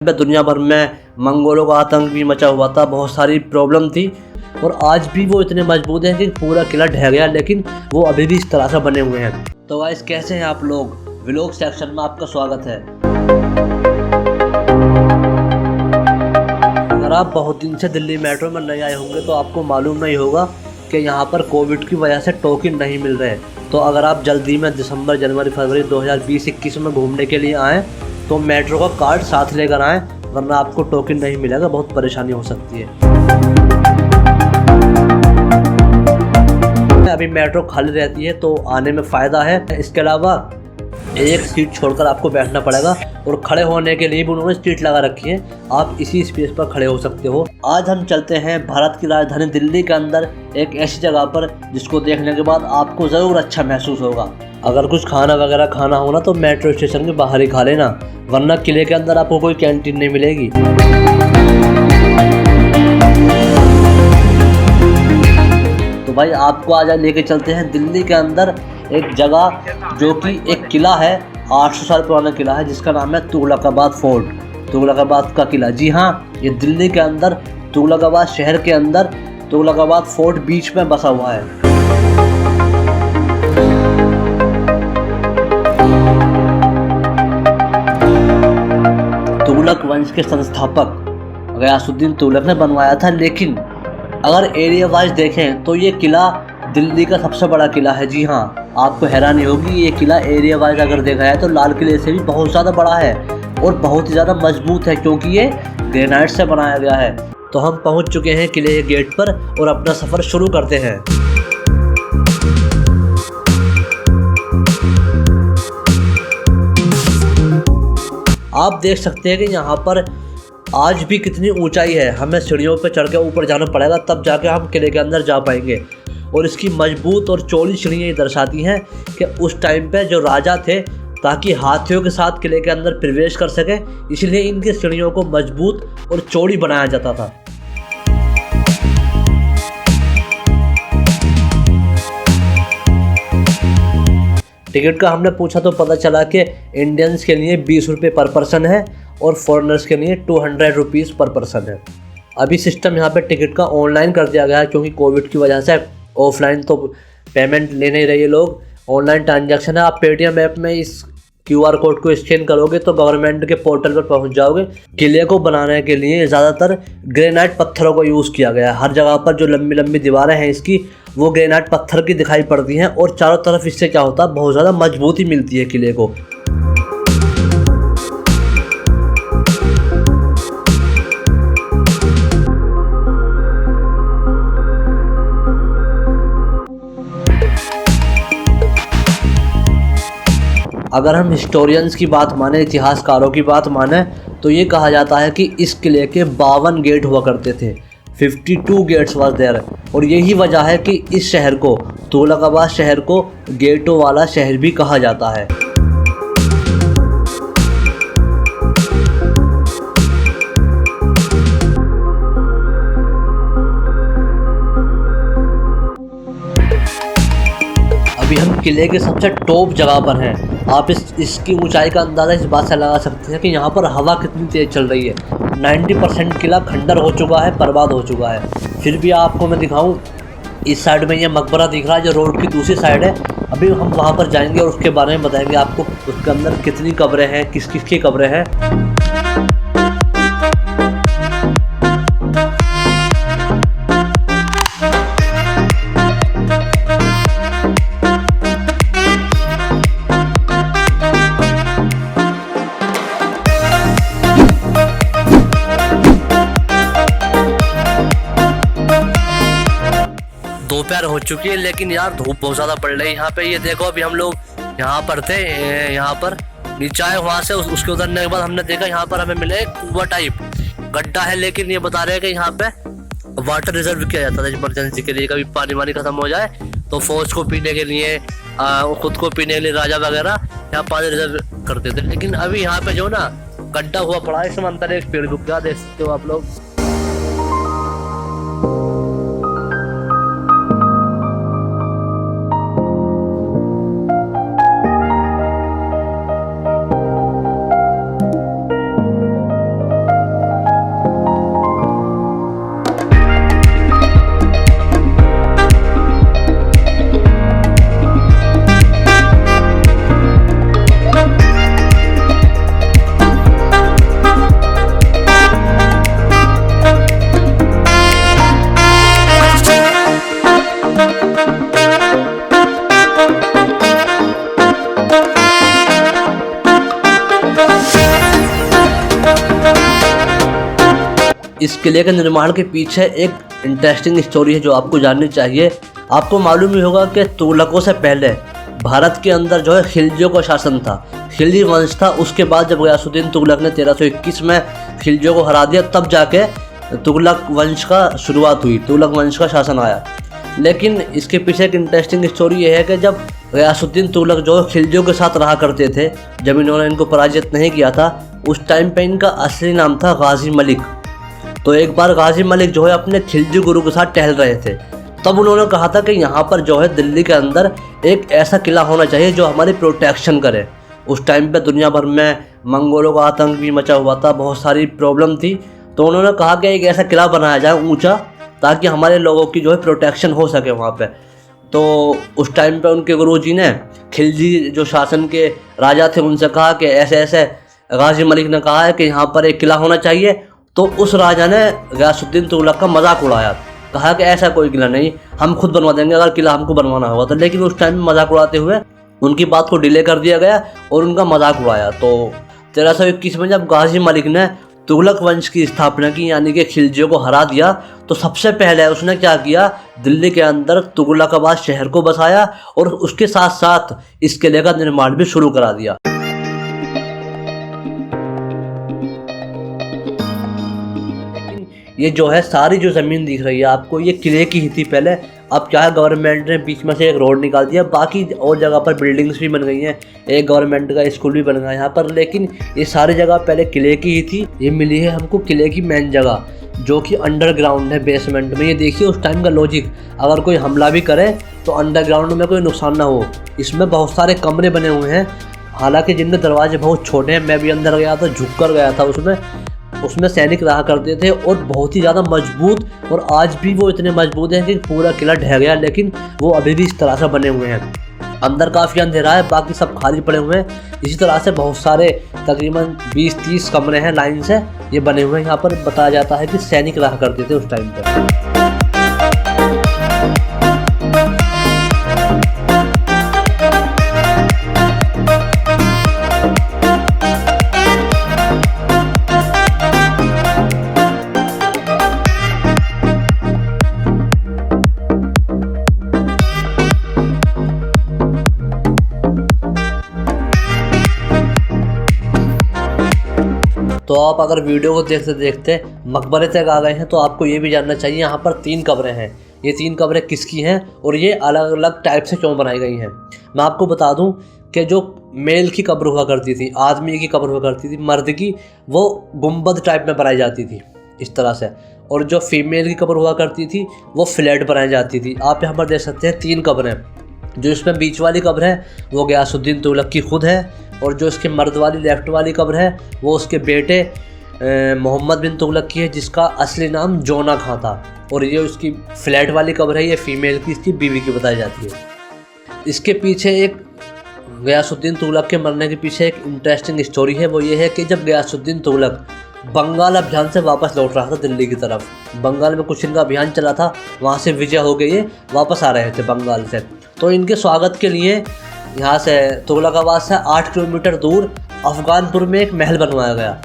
में दुनिया भर में मंगोलों का आतंक भी मचा हुआ था, बहुत सारी प्रॉब्लम थी और आज भी वो इतने मजबूत हैं कि पूरा किला ढह गया, लेकिन वो अभी भी इस तरह से बने हुए हैं। तो गाइस, कैसे हैं आप लोग? व्लॉग सेक्शन में आपका स्वागत है। अगर आप बहुत दिन से दिल्ली मेट्रो में नहीं आए होंगे तो आपको मालूम नहीं होगा कि यहाँ पर कोविड की वजह से टोकन नहीं मिल रहे। तो अगर आप जल्दी में दिसंबर, जनवरी, फरवरी 2020-21 में घूमने के लिए आएँ तो मेट्रो का कार्ड साथ लेकर आएँ, वरना आपको टोकन नहीं मिलेगा, बहुत परेशानी हो सकती है। अभी मेट्रो खाली रहती है तो आने में फ़ायदा है। इसके अलावा एक सीट छोड़कर आपको बैठना पड़ेगा और खड़े होने के लिए भी उन्होंने सीट लगा रखी है, आप इसी स्पेस पर खड़े हो सकते हो। आज हम चलते हैं भारत की राजधानी दिल्ली के अंदर एक ऐसी जगह पर जिसको देखने के बाद आपको ज़रूर अच्छा महसूस होगा। अगर कुछ खाना वगैरह खाना हो ना तो मेट्रो स्टेशन के बाहर ही खा लेना, वरना किले के अंदर आपको कोई कैंटीन नहीं मिलेगी। तो भाई, आपको आज लेके चलते हैं दिल्ली के अंदर एक जगह जो कि एक किला है, 800 साल पुराना किला है, जिसका नाम है तुगलकाबाद फोर्ट। तुगलकाबाद का किला, जी हाँ, ये दिल्ली के अंदर तुगलकाबाद शहर के अंदर तुगलकाबाद फोर्ट बीच में बसा हुआ है। तुगलक वंश के संस्थापक गयासुद्दीन तुगलक ने बनवाया था, लेकिन अगर एरिया वाइज देखें तो ये किला दिल्ली का सबसे बड़ा किला है। जी हाँ, आपको हैरानी होगी, ये किला एरिया वाइज अगर देखा जाए तो लाल किले से भी बहुत ज़्यादा बड़ा है और बहुत ही ज़्यादा मजबूत है, क्योंकि ये ग्रेनाइट से बनाया गया है। तो हम पहुंच चुके हैं किले के गेट पर और अपना सफ़र शुरू करते हैं। आप देख सकते हैं कि यहाँ पर आज भी कितनी ऊंचाई है, हमें सीढ़ियों पर चढ़ के ऊपर जाना पड़ेगा, तब जाके हम किले के अंदर जा पाएंगे। और इसकी मजबूत और चौड़ी सीढ़ियाँ ये दर्शाती हैं कि उस टाइम पे जो राजा थे, ताकि हाथियों के साथ किले के अंदर प्रवेश कर सके, इसलिए इनकी सीढ़ियों को मजबूत और चौड़ी बनाया जाता था। टिकट का हमने पूछा तो पता चला कि इंडियंस के लिए 20 रुपये पर पर्सन है और फॉरेनर्स के लिए 200 रुपीज़ पर पर्सन है। अभी सिस्टम यहाँ पे टिकट का ऑनलाइन कर दिया गया है, क्योंकि कोविड की वजह से ऑफलाइन तो पेमेंट ले नहीं रहे लोग, ऑनलाइन ट्रांजैक्शन है। आप पेटीएम ऐप में इस QR कोड को स्कैन करोगे तो गवर्नमेंट के पोर्टल पर पहुँच जाओगे। किले को बनाने के लिए ज़्यादातर ग्रेनाइट पत्थरों को यूज़ किया गया है। हर जगह पर जो लंबी लंबी दीवारें हैं इसकी, वो ग्रेनाइट पत्थर की दिखाई पड़ती हैं और चारों तरफ इससे क्या होता है, बहुत ज़्यादा मजबूती मिलती है किले को। अगर हम हिस्टोरियंस की बात माने, इतिहासकारों की बात माने, तो ये कहा जाता है कि इस किले के 52 गेट हुआ करते थे, 52 गेट्स वाज देयर। और यही वजह है कि इस शहर को, तुगलकाबाद शहर को, गेटों वाला शहर भी कहा जाता है। अभी हम किले के सबसे टॉप जगह पर हैं। आप इसकी ऊंचाई का अंदाज़ा इस बात से लगा सकते हैं कि यहाँ पर हवा कितनी तेज़ चल रही है। 90% किला खंडर हो चुका है, बर्बाद हो चुका है। फिर भी आपको मैं दिखाऊं, इस साइड में ये मकबरा दिख रहा है जो रोड की दूसरी साइड है। अभी हम वहाँ पर जाएंगे और उसके बारे में बताएंगे आपको उसके अंदर कितनी कब्रें हैं, किस किस की कब्रें हैं। दोपहर हो चुकी है, लेकिन यार धूप बहुत ज़्यादा पड़ रही है यहाँ पे। ये देखो, अभी हम लोग यहाँ पर थे, यहाँ पर नीचे आए, वहाँ से उसके उतरने के बाद हमने देखा यहाँ पर हमें मिले कुआं टाइप गड्ढा है, लेकिन ये बता रहे हैं कि यहाँ पे वाटर रिजर्व किया जाता था इमरजेंसी के लिए। कभी पानी वानी खत्म हो जाए तो फौज को पीने के लिए, खुद को पीने के लिए राजा वगैरह यहाँ पानी रिजर्व करते थे। लेकिन अभी यहाँ पे जो ना गड्ढा हुआ पड़ा है, इसमें अंदर एक पेड़ रुक गया, देख सकते हो आप लोग। इस किले के निर्माण के पीछे एक इंटरेस्टिंग स्टोरी है जो आपको जाननी चाहिए। आपको मालूम ही होगा कि तुगलकों से पहले भारत के अंदर जो है खिलजियों का शासन था, खिलजी वंश था। उसके बाद जब गयासुद्दीन तुगलक ने 1321 में खिलजियों को हरा दिया, तब जाके तुगलक वंश का शुरुआत हुई, तुगलक वंश का शासन आया। लेकिन इसके पीछे एक इंटरेस्टिंग स्टोरी ये है कि जब गयासुद्दीन तुगलक जो खिलजियों के साथ रहा करते थे, जब इन्होंने इनको पराजित नहीं किया था, उस टाइम पे इनका असली नाम था गाजी मलिक। तो एक बार गाजी मलिक जो है अपने खिलजी गुरु के साथ टहल रहे थे, तब उन्होंने कहा था कि यहाँ पर जो है दिल्ली के अंदर एक ऐसा किला होना चाहिए जो हमारी प्रोटेक्शन करे। उस टाइम पे दुनिया भर में मंगोलों का आतंक भी मचा हुआ था, बहुत सारी प्रॉब्लम थी। तो उन्होंने कहा कि एक ऐसा किला बनाया जाए ऊंचा, ताकि हमारे लोगों की जो है प्रोटेक्शन हो सके वहाँ पे। तो उस टाइम पे उनके गुरुजी ने खिलजी जो शासन के राजा थे उनसे कहा कि ऐसे ऐसे गाजी मलिक ने कहा है कि यहाँ पर एक किला होना चाहिए। तो उस राजा ने गयासुद्दीन तुगलक का मजाक उड़ाया, कहा कि ऐसा कोई किला नहीं, हम खुद बनवा देंगे अगर किला हमको बनवाना होगा। तो लेकिन उस टाइम में मजाक उड़ाते हुए उनकी बात को डिले कर दिया गया और उनका मजाक उड़ाया। तो 1321 में जब गाजी मलिक ने तुगलक वंश की स्थापना की, यानी कि खिलजियों को हरा दिया, तो सबसे पहले उसने क्या किया, दिल्ली के अंदर तुगलकाबाद शहर को बसाया और उसके साथ साथ इस किले का निर्माण भी शुरू करा दिया। ये जो है सारी जो ज़मीन दिख रही है आपको, ये किले की ही थी पहले। अब क्या है, गवर्नमेंट ने बीच में से एक रोड निकाल दिया, बाकी और जगह पर बिल्डिंग्स भी बन गई हैं, एक गवर्नमेंट का स्कूल भी बन गया यहाँ पर। लेकिन ये सारी जगह पहले किले की ही थी। ये मिली है हमको किले की मेन जगह, जो कि अंडरग्राउंड है, बेसमेंट में। ये देखिए उस टाइम का लॉजिक, अगर कोई हमला भी करे तो अंडरग्राउंड में कोई नुकसान ना हो। इसमें बहुत सारे कमरे बने हुए हैं, हालांकि जिनके दरवाजे बहुत छोटे हैं। मैं भी अंदर गया था, झुक कर गया था उसमें सैनिक रहा करते थे और बहुत ही ज़्यादा मजबूत, और आज भी वो इतने मजबूत हैं कि पूरा किला ढह गया, लेकिन वो अभी भी इस तरह से बने हुए हैं। अंदर काफ़ी अंधेरा है, बाकी सब खाली पड़े हुए हैं। इसी तरह से बहुत सारे तकरीबन 20-30 कमरे हैं लाइन से ये बने हुए हैं। यहाँ पर बताया जाता है कि सैनिक रहा करते थे उस टाइम पर। तो आप अगर वीडियो को देखते देखते मकबरे तक आ गए हैं, तो आपको ये भी जानना चाहिए यहाँ पर 3 कब्रें हैं। ये 3 कब्रें किसकी हैं और ये अलग अलग टाइप से क्यों बनाई गई हैं। मैं आपको बता दूं कि जो मेल की कब्र हुआ करती थी, आदमी की कब्र हुआ करती थी, मर्द की, वो गुंबद टाइप में बनाई जाती थी इस तरह से, और जो फीमेल की कब्र हुआ करती थी वो फ्लैट बनाई जाती थी। आप यहाँ पर देख सकते हैं 3 कब्रें। जो इसमें बीच वाली कब्र है वो गयासुद्दीन तुगलक की खुद है, और जो इसके मर्द वाली लेफ्ट वाली कब्र है वो उसके बेटे मोहम्मद बिन तुगलक की है, जिसका असली नाम जोना खां था। और ये उसकी फ्लैट वाली कब्र है, ये फीमेल की, इसकी बीवी की बताई जाती है। इसके पीछे एक गयासुद्दीन तुगलक के मरने के पीछे एक इंटरेस्टिंग स्टोरी है। वो ये है कि जब गयासुद्दीन तुगलक बंगाल अभियान से वापस लौट रहा था दिल्ली की तरफ, बंगाल में कुछ इनका अभियान चला था, वहाँ से विजय हो गई है, वापस आ रहे थे बंगाल से। तो इनके स्वागत के लिए यहाँ से तुगलकाबाद से 8 किलोमीटर दूर अफगानपुर में एक महल बनवाया गया।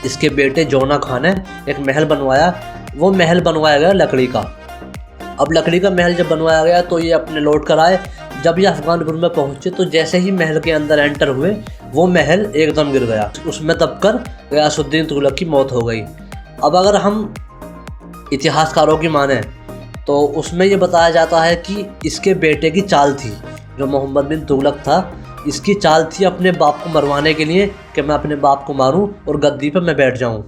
इसके बेटे जोना खान ने एक महल बनवाया। वो महल बनवाया गया लकड़ी का। अब लकड़ी का महल जब बनवाया गया तो ये अपने लौट कर आए। जब ये अफगानपुर में पहुँचे तो जैसे ही महल के अंदर एंटर हुए, वो महल एकदम गिर गया। उसमें दबकर गयासुद्दीन तुगलक की मौत हो गई। अब अगर हम इतिहासकारों की माने तो उसमें ये बताया जाता है कि इसके बेटे की चाल थी, जो मोहम्मद बिन तुगलक था, इसकी चाल थी अपने बाप को मरवाने के लिए कि मैं अपने बाप को मारूं और गद्दी पर मैं बैठ जाऊं।